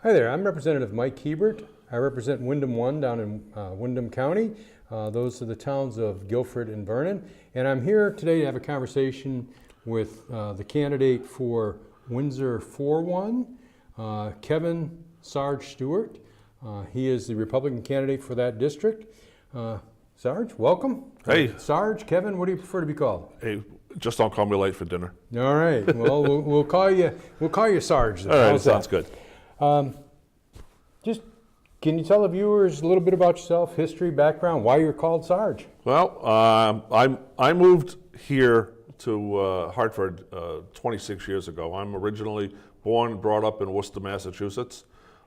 Hi there, I'm Representative Mike Hebert. I represent Windham 1 down in Windham County. Those are the towns of Guilford and Vernon. And I'm here today to have a conversation with the candidate for Windsor 4-1, Kevin Sarge Stuart. He is the Republican candidate for that district. Sarge, welcome. Hey. Sarge, Kevin, what do you prefer to be called? Hey, just don't call me late for dinner. All right. Well, we'll call you Sarge then. All right, How's sounds that? good. Just can you tell the viewers a little bit about yourself, history, background, why you're called Sarge? Well, I moved here to Hartford 26 years ago. I'm originally born and brought up in Worcester, Massachusetts.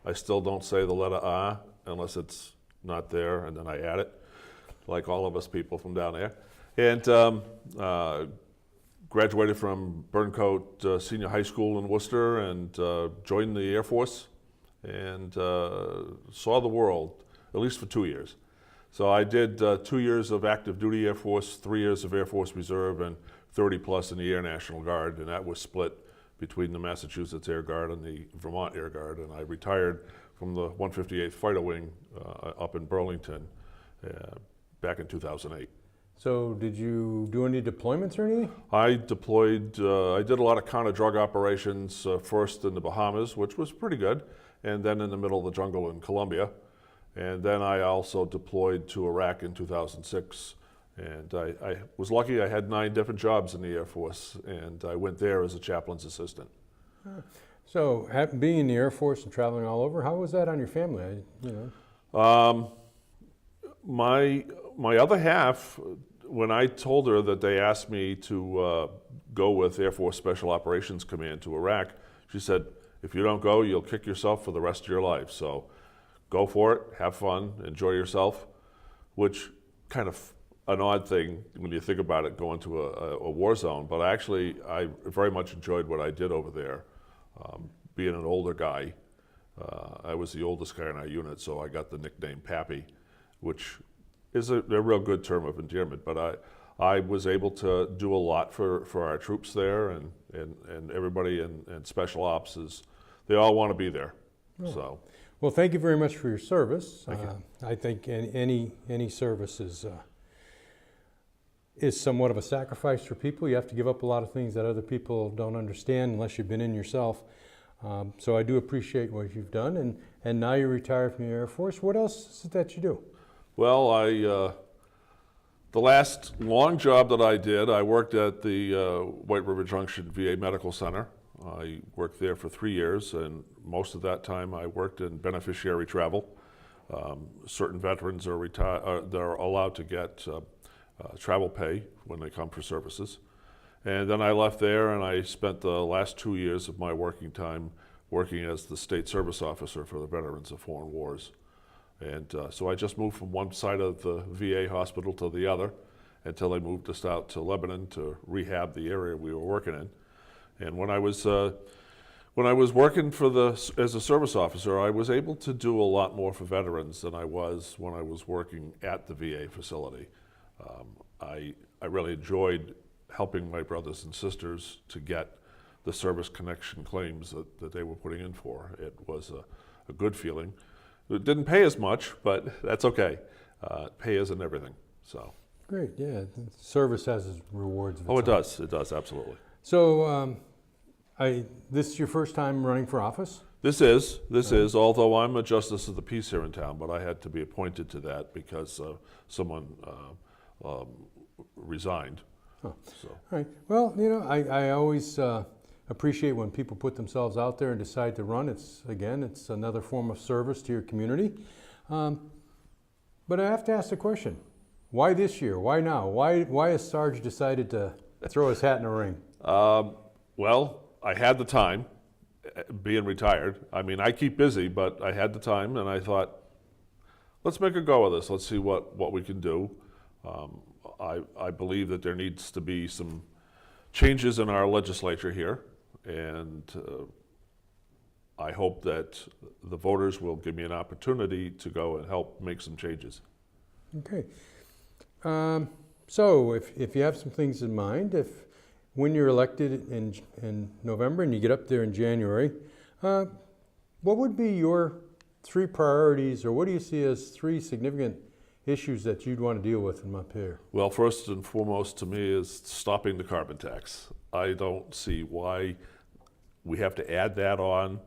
I still don't say the letter R unless it's not there, and then I add it, like all of us people from down there. And graduated from Burncoat Senior High School in Worcester and joined the Air Force and saw the world, at least for 2 years. So I did 2 years of active duty Air Force, 3 years of Air Force Reserve, and 30 plus in the Air National Guard, and that was split between the Massachusetts Air Guard and the Vermont Air Guard, and I retired from the 158th Fighter Wing up in Burlington back in 2008. So did you do any deployments or anything? I deployed, I did a lot of counter-drug operations, first in the Bahamas, which was pretty good, and then in the middle of the jungle in Colombia. And then I also deployed to Iraq in 2006. And I was lucky, I had 9 different jobs in the Air Force, and I went there as a chaplain's assistant. So being in the Air Force and traveling all over, how was that on your family? My other half, when I told her that they asked me to go with Air Force Special Operations Command to Iraq, she said, if you don't go, you'll kick yourself for the rest of your life. So go for it, have fun, enjoy yourself, which kind of an odd thing when you think about it, going to a war zone. But actually, I very much enjoyed what I did over there. Being an older guy, I was the oldest guy in our unit, so I got the nickname Pappy, which is a real good term of endearment. But I was able to do a lot for our troops there, and everybody in Special Ops they all want to be there. Oh. So. Well, thank you very much for your service. Thank you. I think any service is somewhat of a sacrifice for people. You have to give up a lot of things that other people don't understand unless you've been in yourself. So I do appreciate what you've done, and now you're retired from the Air Force. What else is it that you do? Well, the last long job that I did, I worked at the White River Junction VA Medical Center. I worked there for 3 years, and most of that time I worked in beneficiary travel. Certain veterans they're allowed to get travel pay when they come for services. And then I left there, and I spent the last 2 years of my working time working as the state service officer for the Veterans of Foreign Wars. And so I just moved from one side of the VA hospital to the other until they moved us out to Lebanon to rehab the area we were working in. And when I was working as a service officer, I was able to do a lot more for veterans than I was when I was working at the VA facility. I really enjoyed helping my brothers and sisters to get the service connection claims that they were putting in for. It was a good feeling. It didn't pay as much, but that's okay. Pay isn't everything. So. Great, yeah. Service has its rewards. Oh, it does. It does, absolutely. So, this is your first time running for office? This is, although I'm a justice of the peace here in town, but I had to be appointed to that because someone resigned. Oh. So. All right. Well, I always appreciate when people put themselves out there and decide to run. It's another form of service to your community. But I have to ask the question, why this year? Why now? Why has Sarge decided to throw his hat in the ring? Well, I had the time, being retired. I mean, I keep busy, but I had the time, and I thought, let's make a go of this. Let's see what we can do. I believe that there needs to be some changes in our legislature here, and I hope that the voters will give me an opportunity to go and help make some changes. Okay. So if you have some things in mind, when you're elected in November and you get up there in January, What would be your 3 priorities, or what do you see as 3 significant issues that you'd want to deal with in Montpelier? Well, first and foremost to me is stopping the carbon tax. I don't see why we have to add that on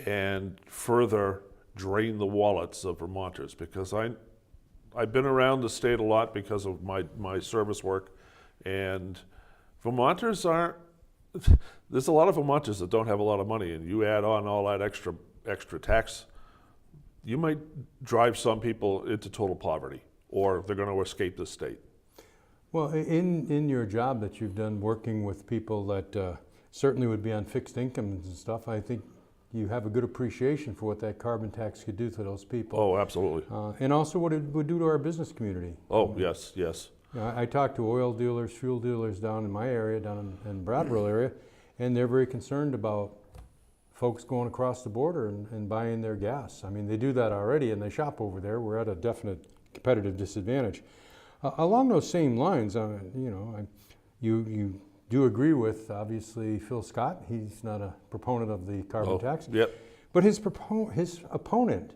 and further drain the wallets of Vermonters, because I've been around the state a lot because of my service work, and Vermonters aren't, there's a lot of Vermonters that don't have a lot of money, and you add on all that extra tax, you might drive some people into total poverty, or they're going to escape the state. Well, in your job that you've done working with people that certainly would be on fixed incomes and stuff, I think you have a good appreciation for what that carbon tax could do to those people. Oh, absolutely. And also what it would do to our business community. Oh, yes, yes. I talked to oil dealers, fuel dealers down in my area, down in Brattleboro area, and they're very concerned about folks going across the border and buying their gas. I mean, they do that already and they shop over there. We're at a definite competitive disadvantage. Along those same lines, you do agree with, obviously, Phil Scott. He's not a proponent of the carbon tax. Yep. But his opponent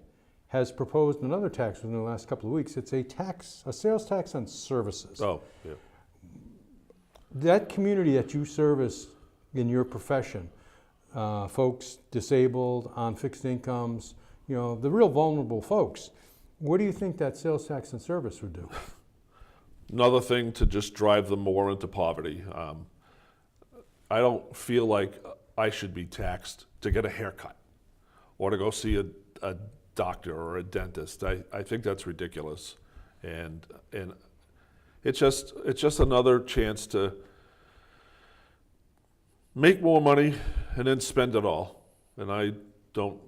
has proposed another tax within the last couple of weeks. It's a sales tax on services. Oh, yeah. That community that you service in your profession, folks disabled, on fixed incomes, the real vulnerable folks, what do you think that sales tax on service would do? Another thing to just drive them more into poverty. I don't feel like I should be taxed to get a haircut or to go see a doctor or a dentist. I think that's ridiculous, and it's just another chance to make more money and then spend it all. And I don't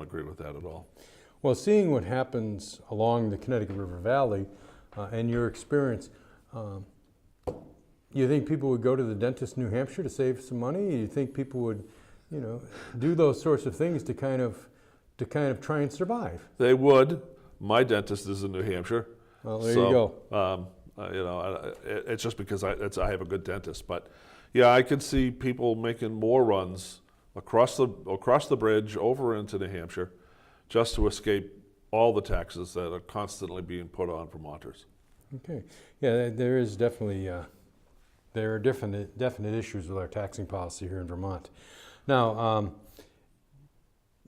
agree with that at all. Well, seeing what happens along the Connecticut River Valley and your experience, you think people would go to the dentist in New Hampshire to save some money? You think people would, do those sorts of things to kind of try and survive? They would. My dentist is in New Hampshire. Well, there you go. It's just because I have a good dentist. But yeah, I could see people making more runs across the bridge over into New Hampshire just to escape all the taxes that are constantly being put on Vermonters. Okay. Yeah, there is definitely there are definite issues with our taxing policy here in Vermont. Now,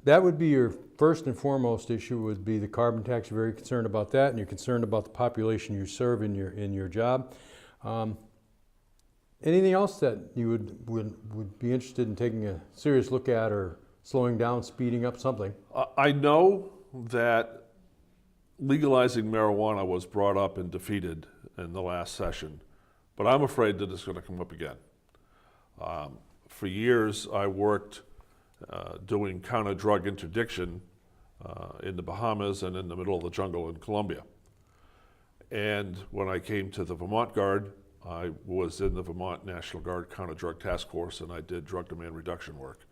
that would be your first and foremost issue, would be the carbon tax. You're very concerned about that, and you're concerned about the population you serve in your job. Anything else that you would be interested in taking a serious look at, or slowing down, speeding up, something? I know that legalizing marijuana was brought up and defeated in the last session, but I'm afraid that it's going to come up again. For years, I worked doing counter-drug interdiction in the Bahamas and in the middle of the jungle in Colombia. And when I came to the Vermont Guard, I was in the Vermont National Guard Counter-Drug Task Force, and I did drug demand reduction work.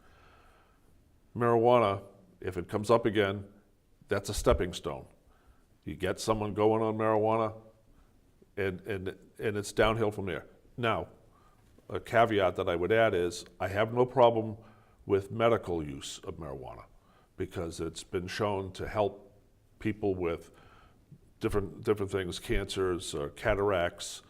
Marijuana, if it comes up again, that's a stepping stone. You get someone going on marijuana, and it's downhill from there. Now, a caveat that I would add is I have no problem with medical use of marijuana, because it's been shown to help people with different things, cancers, cataracts,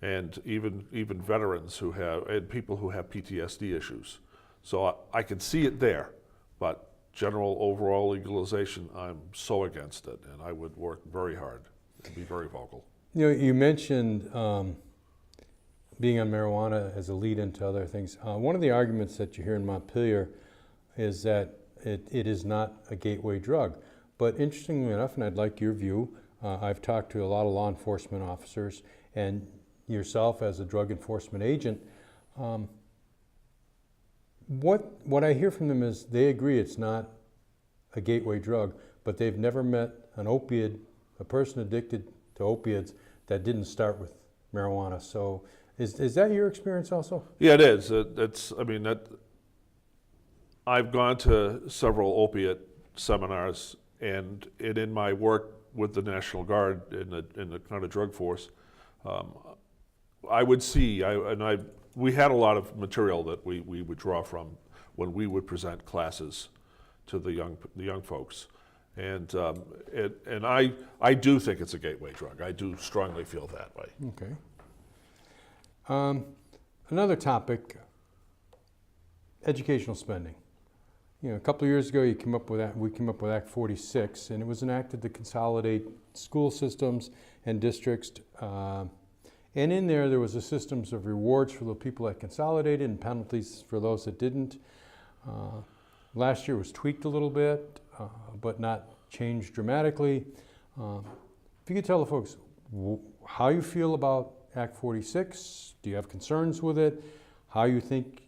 and even veterans and people who have PTSD issues. So I can see it there, but general overall legalization, I'm so against it, and I would work very hard to be very vocal. You mentioned being on marijuana as a lead into other things. One of the arguments that you hear in Montpelier is that it is not a gateway drug. But interestingly enough, and I'd like your view, I've talked to a lot of law enforcement officers, and yourself as a drug enforcement agent, what I hear from them is they agree it's not a gateway drug, but they've never met a person addicted to opiates that didn't start with marijuana. So is that your experience also? Yeah, it is. I've gone to several opiate seminars, and in my work with the National Guard in the kind of drug force, I would see, we had a lot of material that we would draw from when we would present classes to the young folks. And I do think it's a gateway drug. I do strongly feel that way. Okay. Another topic, educational spending. A couple of years ago, we came up with Act 46, and it was enacted to consolidate school systems and districts. And in there was a systems of rewards for the people that consolidated and penalties for those that didn't. Last year was tweaked a little bit, but not changed dramatically. If you could tell the folks how you feel about Act 46, do you have concerns with it, how you think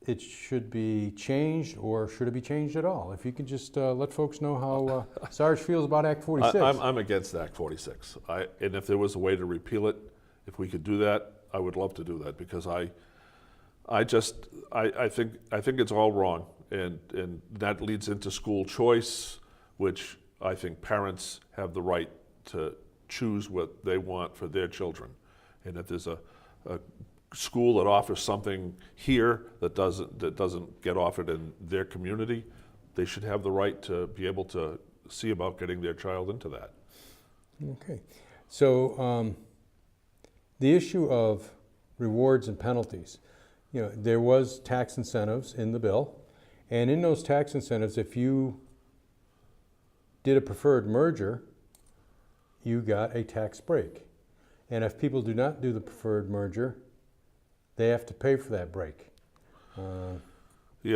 it should be changed, or should it be changed at all? If you could just let folks know how Sarge feels about Act 46. I'm against Act 46. And if there was a way to repeal it, if we could do that, I would love to do that, because I think it's all wrong, and that leads into school choice, which I think parents have the right to choose what they want for their children. And if there's a school that offers something here that doesn't get offered in their community, they should have the right to be able to see about getting their child into that. Okay, so the issue of rewards and penalties, there was tax incentives in the bill, and in those tax incentives, if you did a preferred merger, you got a tax break. And if people do not do the preferred merger, they have to pay for that break. We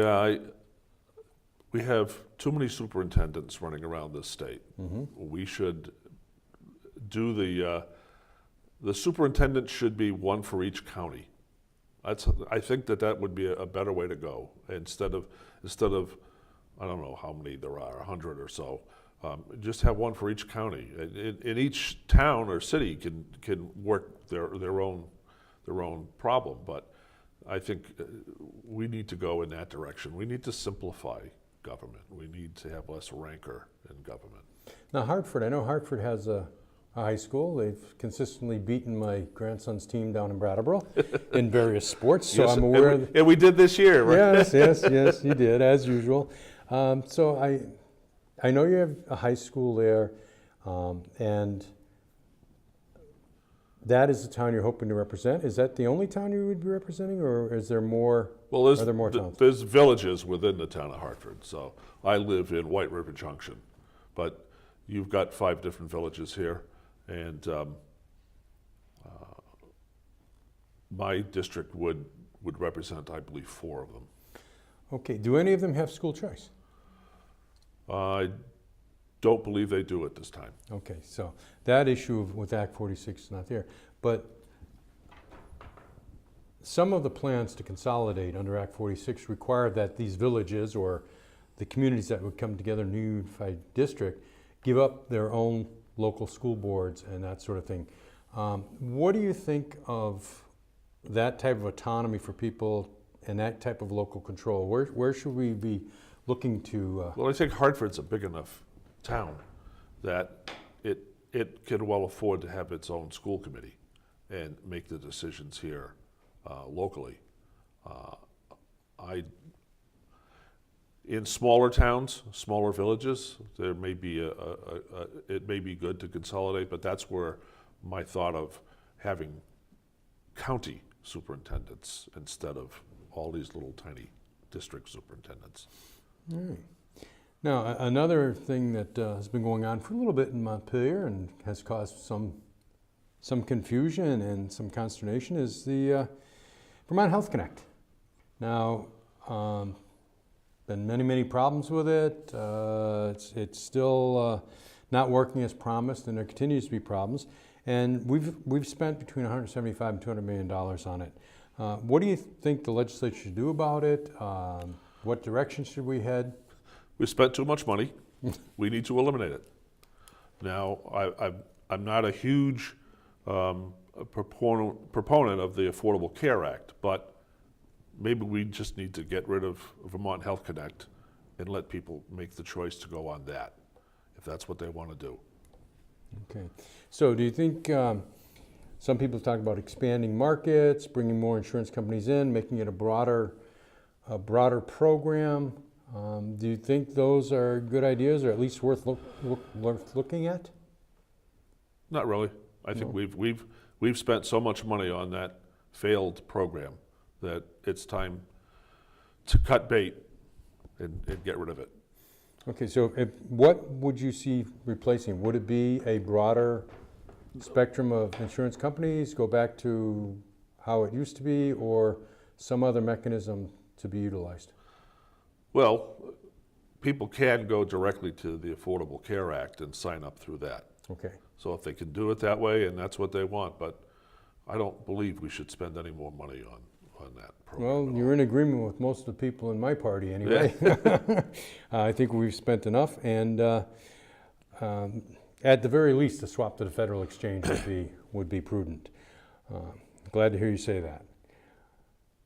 have too many superintendents running around this state. Mm-hmm. We should do the superintendent should be one for each county. I think that would be a better way to go, instead of I don't know how many there are, 100 or so. Just have one for each county. In each town or city can work their own problem, but I think we need to go in that direction. We need to simplify government. We need to have less rancor in government. Now Hartford, I know Hartford has a high school. They've consistently beaten my grandson's team down in Brattleboro in various sports, so yes, I'm aware and we did this year, right? Yes, you did, as usual. So I know you have a high school there, and that is the town you're hoping to represent. Is that the only town you would be representing, or is there more? Well, are there more towns? There's villages within the town of Hartford. So I live in White River Junction, but you've got 5 different villages here, and my district would represent, I believe, 4 of them. Okay. Do any of them have school choice? I don't believe they do at this time. Okay, so that issue with Act 46 is not there. But some of the plans to consolidate under Act 46 require that these villages, or the communities that would come together in a unified district, give up their own local school boards and that sort of thing. What do you think of that type of autonomy for people and that type of local control? Where should we be looking to? Well, I think Hartford's a big enough town that it can well afford to have its own school committee and make the decisions here locally. In smaller towns, smaller villages, there may be it may be good to consolidate, but that's where my thought of having county superintendents instead of all these little tiny district superintendents. All right. Now, another thing that has been going on for a little bit in Montpelier and has caused some confusion and some consternation is the Vermont Health Connect. Now, been many problems with it. It's still not working as promised, and there continues to be problems. And we've spent between $175 and $200 million on it. What do you think the legislature should do about it? What direction should we head? We spent too much money. We need to eliminate it. Now, I'm not a huge proponent of the Affordable Care Act, but maybe we just need to get rid of Vermont Health Connect and let people make the choice to go on that, if that's what they want to do. Okay. So do you think, some people talk about expanding markets, bringing more insurance companies in, making it a broader a broader program. Do you think those are good ideas, or at least worth looking at? Not really. I think we've spent so much money on that failed program that it's time to cut bait and get rid of it. Okay, so what would you see replacing? Would it be a broader spectrum of insurance companies, go back to how it used to be, or some other mechanism to be utilized? Well, people can go directly to the Affordable Care Act and sign up through that. Okay. So if they can do it that way, and that's what they want, but I don't believe we should spend any more money on that program. Well, you're in agreement with most of the people in my party anyway. Yeah. I think we've spent enough, and at the very least, a swap to the federal exchange would be prudent. Glad to hear you say that.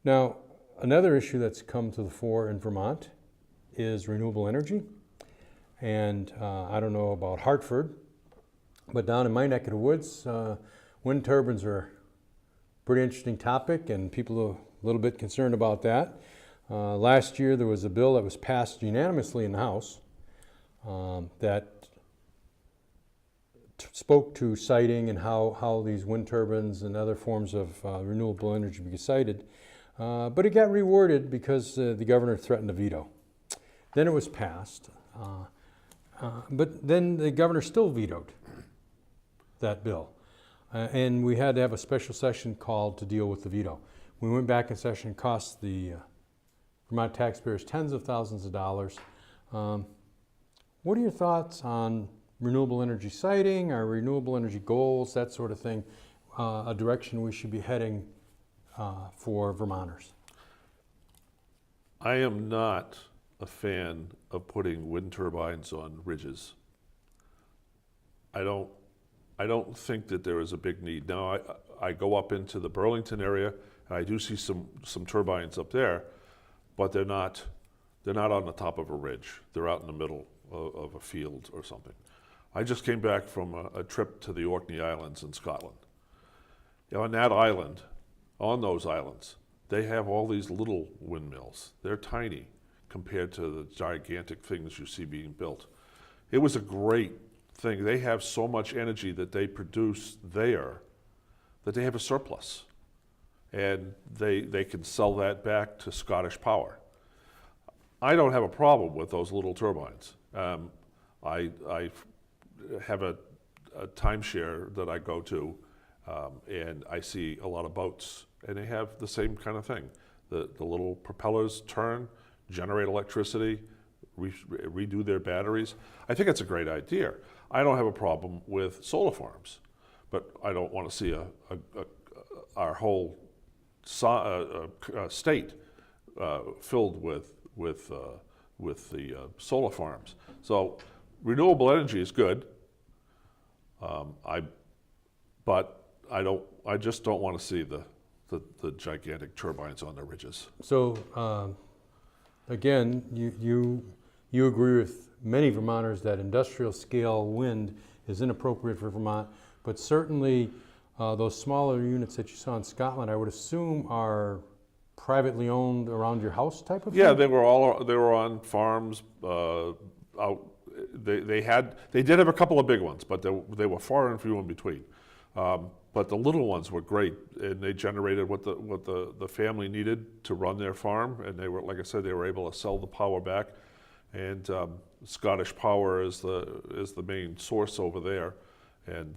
Now, another issue that's come to the fore in Vermont is renewable energy. And I don't know about Hartford, but down in my neck of the woods, wind turbines are a pretty interesting topic, and people are a little bit concerned about that. Last year, there was a bill that was passed unanimously in the House that spoke to siting and how these wind turbines and other forms of renewable energy be sited. But it got reworded because the governor threatened a veto. Then it was passed, but then the governor still vetoed that bill. And we had to have a special session called to deal with the veto. We went back in session, it cost the Vermont taxpayers tens of thousands of dollars. What are your thoughts on renewable energy siting, our renewable energy goals, that sort of thing, a direction we should be heading for Vermonters? I am not a fan of putting wind turbines on ridges. I don't think that there is a big need. Now, I go up into the Burlington area, and I do see some turbines up there, but they're not on the top of a ridge. They're out in the middle of a field or something. I just came back from a trip to the Orkney Islands in Scotland. On that island, on those islands, they have all these little windmills. They're tiny compared to the gigantic things you see being built. It was a great thing. They have so much energy that they produce there that they have a surplus. And they can sell that back to Scottish Power. I don't have a problem with those little turbines. I have a timeshare that I go to, and I see a lot of boats, and they have the same kind of thing. The little propellers turn, generate electricity, redo their batteries. I think it's a great idea. I don't have a problem with solar farms, but I don't want to see our whole state filled with the solar farms. So renewable energy is good. I just don't want to see the gigantic turbines on the ridges. So again, you agree with many Vermonters that industrial scale wind is inappropriate for Vermont, but certainly those smaller units that you saw in Scotland, I would assume are privately owned around your house type of thing? Yeah, they were on farms out. They did have a couple of big ones, but they were far and few in between. But the little ones were great, and they generated what the family needed to run their farm, and they were, like I said, they were able to sell the power back. And Scottish Power is the main source over there, and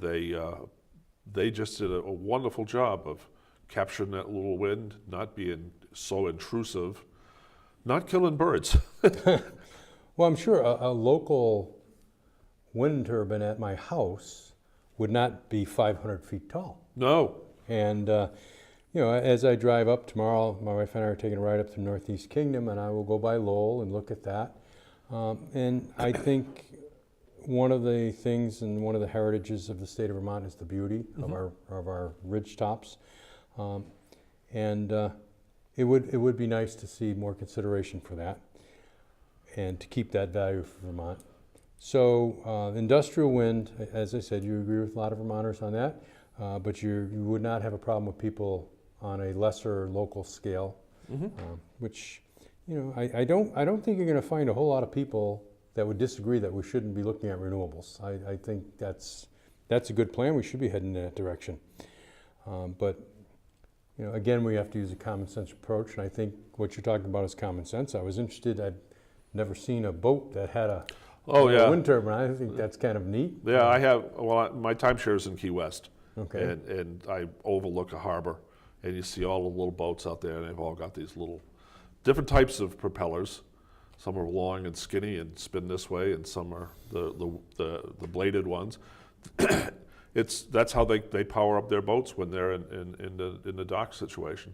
they just did a wonderful job of capturing that little wind, not being so intrusive, not killing birds. Well, I'm sure a local wind turbine at my house would not be 500 feet tall. No. And as I drive up tomorrow, my wife and I are taking a ride up to Northeast Kingdom, and I will go by Lowell and look at that. And I think one of the things and one of the heritages of the state of Vermont is the beauty of our ridge tops. It would be nice to see more consideration for that and to keep that value for Vermont. So industrial wind, as I said, you agree with a lot of Vermonters on that, but you would not have a problem with people on a lesser local scale, which I don't think you're going to find a whole lot of people that would disagree that we shouldn't be looking at renewables. I think that's a good plan. We should be heading in that direction. But again, we have to use a common sense approach, and I think what you're talking about is common sense. I was interested. I've never seen a boat that had a wind turbine. I think that's kind of neat. Yeah, I have. Well, my timeshare is in Key West, Okay. and I overlook a harbor, and you see all the little boats out there, and they've all got these little different types of propellers. Some are long and skinny and spin this way, and some are the bladed ones. That's how they power up their boats when they're in the dock situation.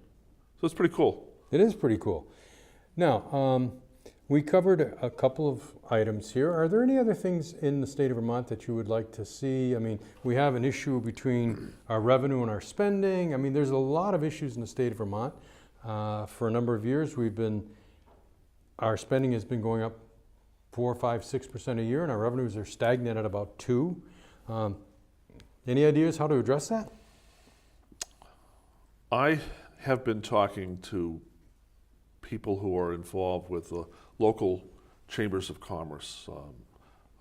So it's pretty cool. It is pretty cool. Now, we covered a couple of items here. Are there any other things in the state of Vermont that you would like to see? I mean, we have an issue between our revenue and our spending. I mean, there's a lot of issues in the state of Vermont. For a number of years, our spending has been going up 4, 5, 6% a year, and our revenues are stagnant at about 2. Any ideas how to address that? I have been talking to people who are involved with the local chambers of commerce.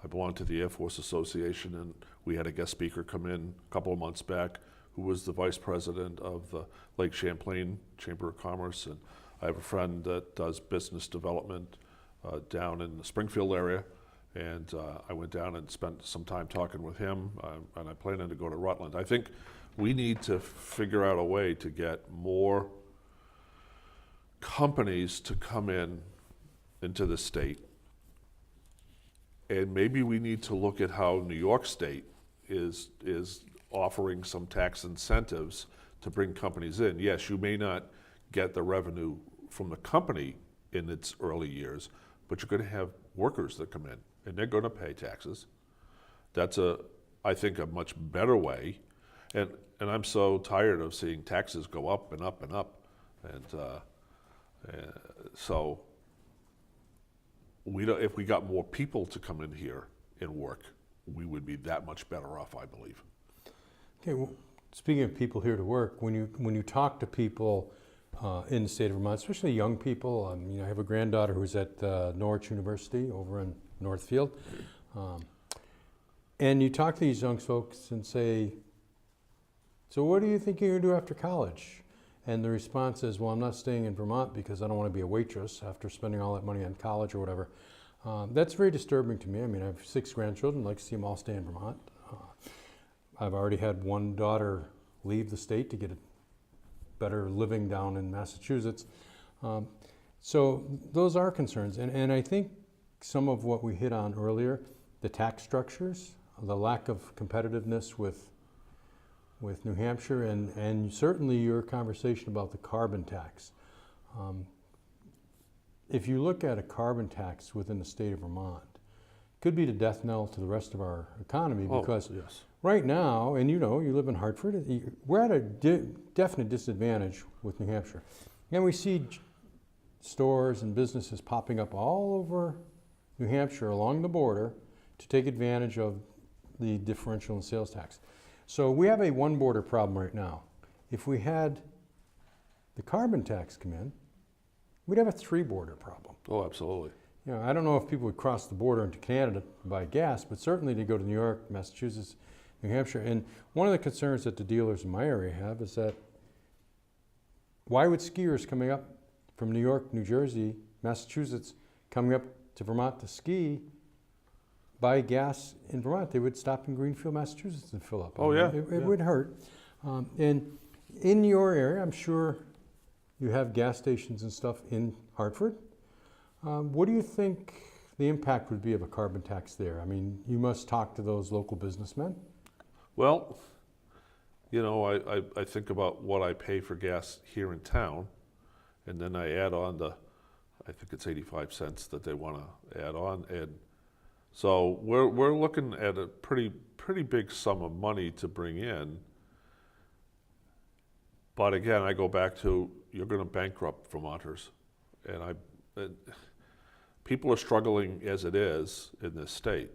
I belong to the Air Force Association, and we had a guest speaker come in a couple of months back who was the vice president of the Lake Champlain Chamber of Commerce. And I have a friend that does business development down in the Springfield area. And I went down and spent some time talking with him, and I plan to go to Rutland. I think we need to figure out a way to get more companies to come into the state. And maybe we need to look at how New York State is offering some tax incentives to bring companies in. Yes, you may not get the revenue from the company in its early years, but you're going to have workers that come in, and they're going to pay taxes. That's I think, a much better way. And I'm so tired of seeing taxes go up and up and up. And so if we got more people to come in here and work, we would be that much better off, I believe. Okay, well, speaking of people here to work, when you talk to people in the state of Vermont, especially young people, I have a granddaughter who's at Norwich University over in Northfield, and you talk to these young folks and say, so what do you think you're going to do after college? And the response is, well, I'm not staying in Vermont because I don't want to be a waitress after spending all that money on college or whatever. That's very disturbing to me. I mean, I have 6 grandchildren. I'd like to see them all stay in Vermont. I've already had one daughter leave the state to get a better living down in Massachusetts. So those are concerns. And I think some of what we hit on earlier, the tax structures, the lack of competitiveness with New Hampshire, and certainly your conversation about the carbon tax. If you look at a carbon tax within the state of Vermont, it could be the death knell to the rest of our economy, because yes. Right now, and you live in Hartford, we're at a definite disadvantage with New Hampshire. And we see stores and businesses popping up all over New Hampshire along the border to take advantage of the differential in sales tax. So we have a one border problem right now. If we had the carbon tax come in, we'd have a 3 border problem. Oh, absolutely. I don't know if people would cross the border into Canada to buy gas, but certainly they go to New York, Massachusetts, New Hampshire. And one of the concerns that the dealers in my area have is that why would skiers coming up from New York, New Jersey, Massachusetts, coming up to Vermont to ski, buy gas in Vermont? They would stop in Greenfield, Massachusetts and fill up. Oh, yeah. It would hurt. And in your area, I'm sure you have gas stations and stuff in Hartford. What do you think the impact would be of a carbon tax there? I mean, you must talk to those local businessmen. Well, I think about what I pay for gas here in town, and then I add on I think it's 85 cents that they want to add on. And so we're looking at a pretty big sum of money to bring in. But again, I go back to, you're going to bankrupt Vermonters. And people are struggling as it is in this state.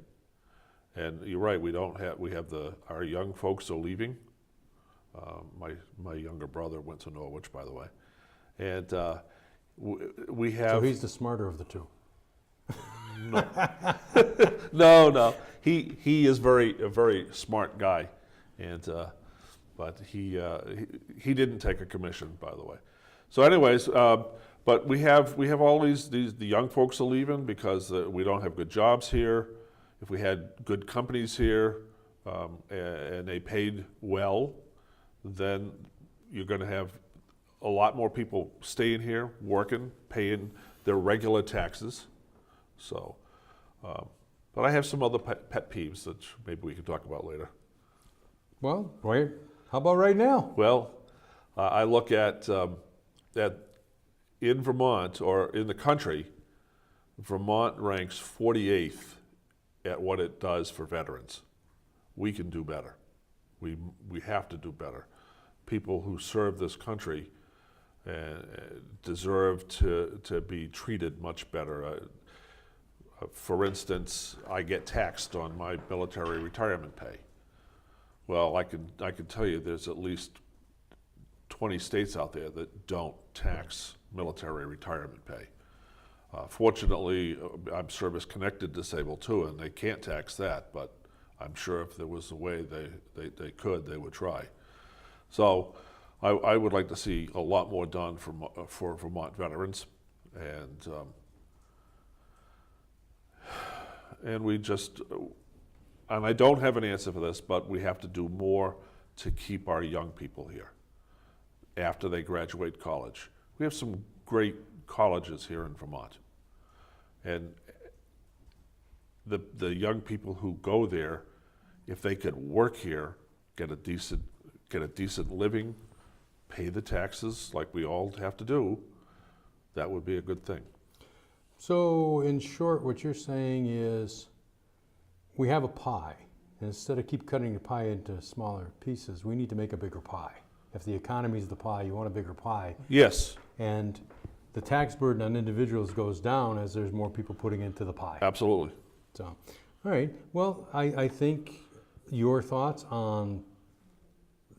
And you're right, our young folks are leaving. My younger brother went to Norwich, by the way. And We So have he's the smarter of the two. no. He is a very smart guy, and but he didn't take a commission, by the way. So, anyways, but we have all the young folks are leaving because we don't have good jobs here. If we had good companies here and they paid well, then you're going to have a lot more people staying here, working, paying their regular taxes. So, but I have some other pet peeves that maybe we can talk about later. Well, right. How about right now? Well, I look at in Vermont or in the country, Vermont ranks 48th at what it does for veterans. We can do better. We have to do better. People who serve this country deserve to be treated much better. For instance, I get taxed on my military retirement pay. Well, I can tell you there's at least 20 states out there that don't tax military retirement pay. Fortunately, I'm service-connected disabled too, and they can't tax that, but I'm sure if there was a way they could, they would try. So I would like to see a lot more done for Vermont veterans, and we just, and I don't have an answer for this, but we have to do more to keep our young people here after they graduate college. We have some great colleges here in Vermont, and the young people who go there, if they could work here, get a decent living, pay the taxes like we all have to do, that would be a good thing. So, in short, what you're saying is we have a pie. And instead of keep cutting the pie into smaller pieces, we need to make a bigger pie. If the economy is the pie, you want a bigger pie. Yes. And the tax burden on individuals goes down as there's more people putting into the pie. Absolutely. So, all right. Well, I think your thoughts on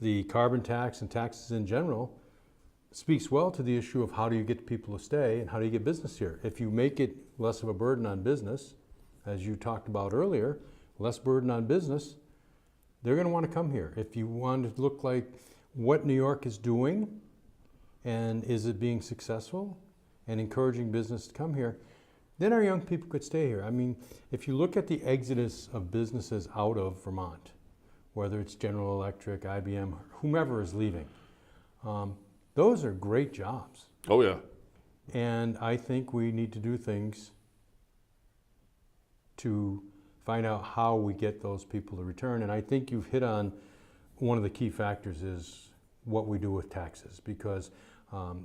the carbon tax and taxes in general speaks well to the issue of how do you get people to stay and how do you get business here. If you make it less of a burden on business, as you talked about earlier, less burden on business, they're going to want to come here. If you want to look like what New York is doing and is it being successful and encouraging business to come here, then our young people could stay here. I mean, if you look at the exodus of businesses out of Vermont, whether it's General Electric, IBM, whomever is leaving, those are great jobs. Oh, yeah. And I think we need to do things to find out how we get those people to return. And I think you've hit on one of the key factors is what we do with taxes, because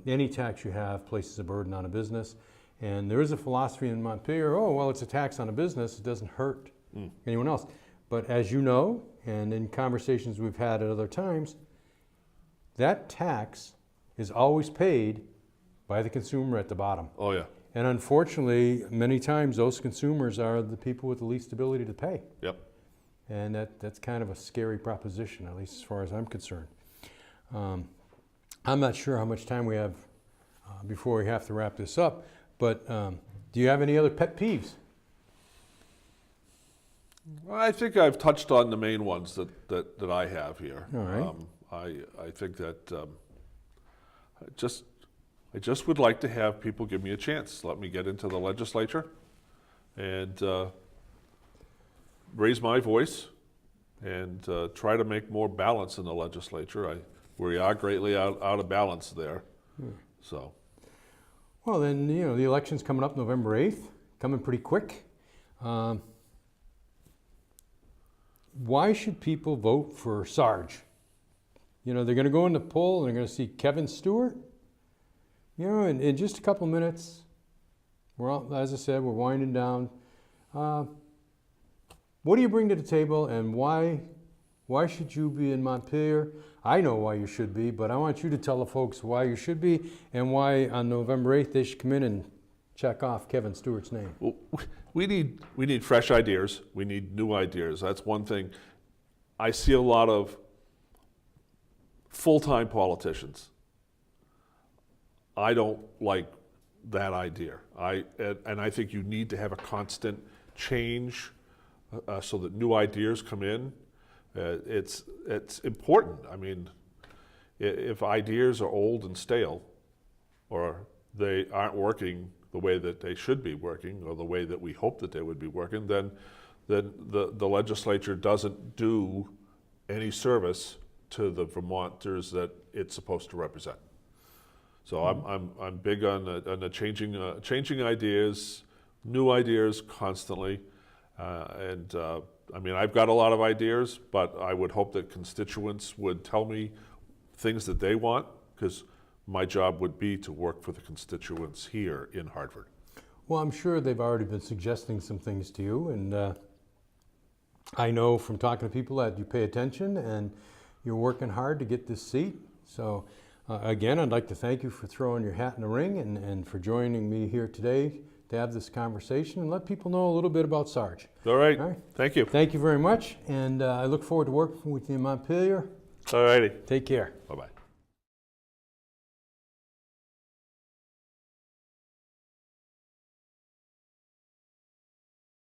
any tax you have places a burden on a business. And there is a philosophy in Montpelier, oh, well, it's a tax on a business, it doesn't hurt anyone else. But as you know, and in conversations we've had at other times, that tax is always paid by the consumer at the bottom. Oh, yeah. And unfortunately, many times those consumers are the people with the least ability to pay. Yep. And that's kind of a scary proposition, at least as far as I'm concerned. I'm not sure how much time we have before we have to wrap this up, but do you have any other pet peeves? Well, I think I've touched on the main ones that I have here. All right. I think that I just would like to have people give me a chance. Let me get into the legislature and raise my voice and try to make more balance in the legislature. We are greatly out of balance there. So. Well, then, you know, the election's coming up November 8th, coming pretty quick. Why should people vote for Sarge? You know, they're going to go in the poll and they're going to see Kevin Stuart. You know, in just a couple minutes, we're all, as I said, we're winding down. What do you bring to the table, and why should you be in Montpelier? I know why you should be, but I want you to tell the folks why you should be and why on November 8th they should come in and check off Kevin Stewart's name. Well, we need fresh ideas. We need new ideas. That's one thing. I see a lot of full-time politicians. I don't like that idea. And I think you need to have a constant change so that new ideas come in. It's important. I mean, if ideas are old and stale, or they aren't working the way that they should be working, or the way that we hope that they would be working, then the legislature doesn't do any service to the Vermonters that it's supposed to represent. So I'm big on the changing ideas, new ideas constantly, and I mean, I've got a lot of ideas, but I would hope that constituents would tell me things that they want, because my job would be to work for the constituents here in Hartford. Well, I'm sure they've already been suggesting some things to you, and I know from talking to people that you pay attention and you're working hard to get this seat. So again, I'd like to thank you for throwing your hat in the ring and for joining me here today to have this conversation and let people know a little bit about Sarge. All right. Thank you. Thank you very much, and I look forward to working with you in Montpelier. All righty. Take care. Bye-bye.